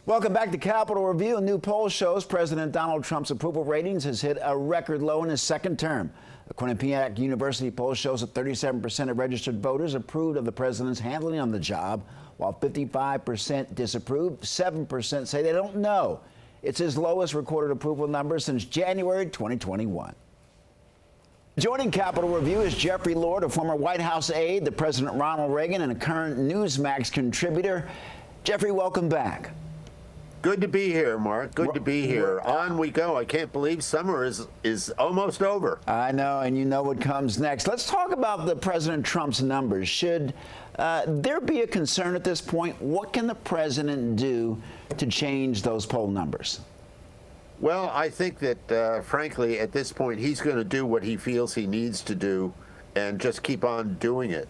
Welcome back to Capitol Review. A new poll shows President Donald Trump's approval ratings has hit a record low in his second term. The Quinnipiac University poll shows that 37% of registered voters approved of the president's handling on the job, while 55% disapproved. 7% say they don't know. It's his lowest recorded approval number since January 2021. Joining Capitol Review is Jeffrey Lord, a former White House aide to President Ronald Reagan and a current Newsmax contributor. Jeffrey, welcome back. Good to be here, Mark. Good to be here. On we go. I can't believe summer is almost over. I know, and you know what comes next. Let's talk about the President Trump's numbers. Should there be a concern at this point? What can the president do to change those poll numbers? Well, I think that, frankly, at this point, he's going to do what he feels he needs to do and just keep on doing it.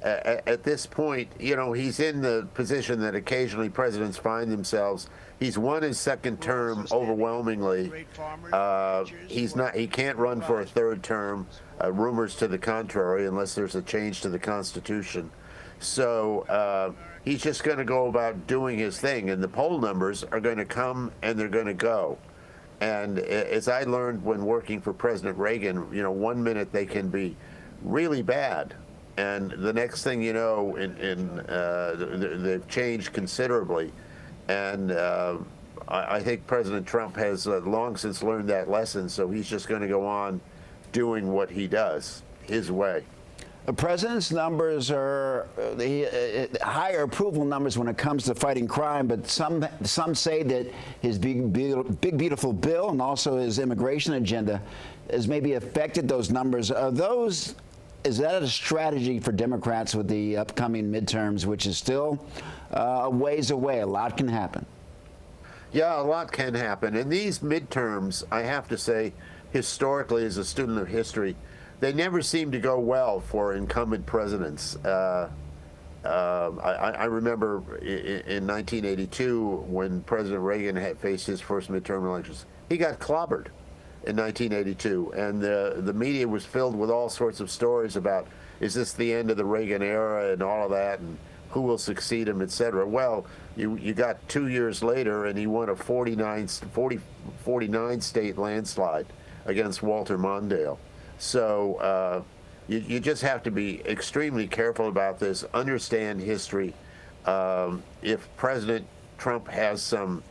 At this point, you know, he's in the position that occasionally presidents find themselves. He's won his second term overwhelmingly. He can't run for a third term, rumors to the contrary, unless there's a change to the Constitution. So he's just going to go about doing his thing, and the poll numbers are going to come and they're going to go. And as I learned when working for President Reagan, you know, 1 minute they can be really bad, and the next thing you know, they've changed considerably. And I think President Trump has long since learned that lesson, so he's just going to go on doing what he does, his way. The president's numbers are higher approval numbers when it comes to fighting crime, but some say that his big beautiful bill and also his immigration agenda has maybe affected those numbers. Is that a strategy for Democrats with the upcoming midterms, which is still a ways away? A lot can happen. Yeah, a lot can happen. And these midterms, I have to say, historically, as a student of history, they never seem to go well for incumbent presidents. I remember in 1982, when President Reagan had faced his first midterm elections, he got clobbered in 1982, and the media was filled with all sorts of stories about, is this the end of the Reagan era and all of that, and who will succeed him, etc. Well, you got 2 years later, and he won a 49 state landslide against Walter Mondale. So you just have to be extremely careful about this, understand history. If President Trump has some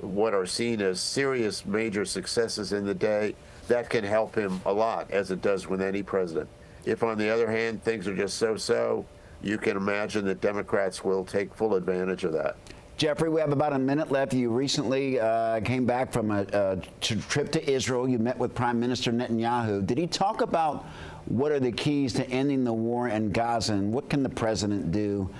what are seen as serious major successes in the day, that can help him a lot, as it does with any president. If, on the other hand, things are just so-so, you can imagine that Democrats will take full advantage of that. Jeffrey, we have about a minute left. You recently came back from a trip to Israel. You met with Prime Minister Netanyahu. Did he talk about what are the keys to ending the war in Gaza, and what can the president do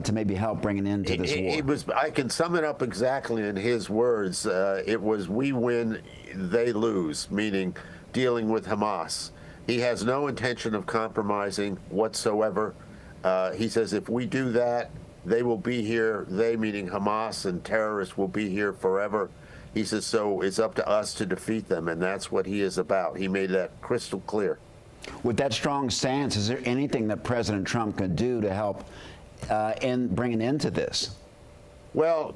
to maybe help bring an end to this war? I can sum it up exactly in his words. It was, we win, they lose, meaning dealing with Hamas. He has no intention of compromising whatsoever. He says if we do that, they will be here, they meaning Hamas and terrorists will be here forever. He says, so it's up to us to defeat them, and that's what he is about. He made that crystal clear. With that strong stance, is there anything that President Trump could do to help bring an end to this? Well,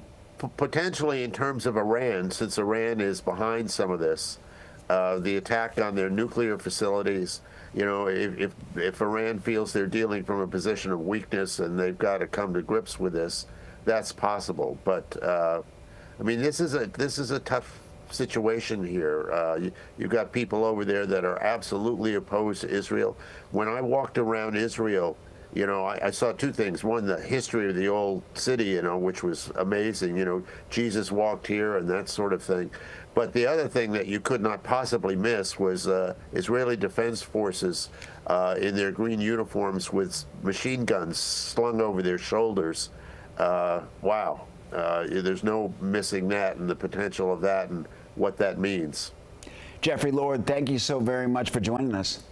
potentially in terms of Iran, since Iran is behind some of this, the attack on their nuclear facilities. You know, if Iran feels they're dealing from a position of weakness and they've got to come to grips with this, that's possible. But I mean, this is a tough situation here. You've got people over there that are absolutely opposed to Israel. When I walked around Israel, you know, I saw two things. One, the history of the old city, you know, which was amazing. You know, Jesus walked here and that sort of thing. But the other thing that you could not possibly miss was Israeli Defense Forces in their green uniforms with machine guns slung over their shoulders. Wow. There's no missing that and the potential of that and what that means. Jeffrey Lord, thank you so very much for joining us.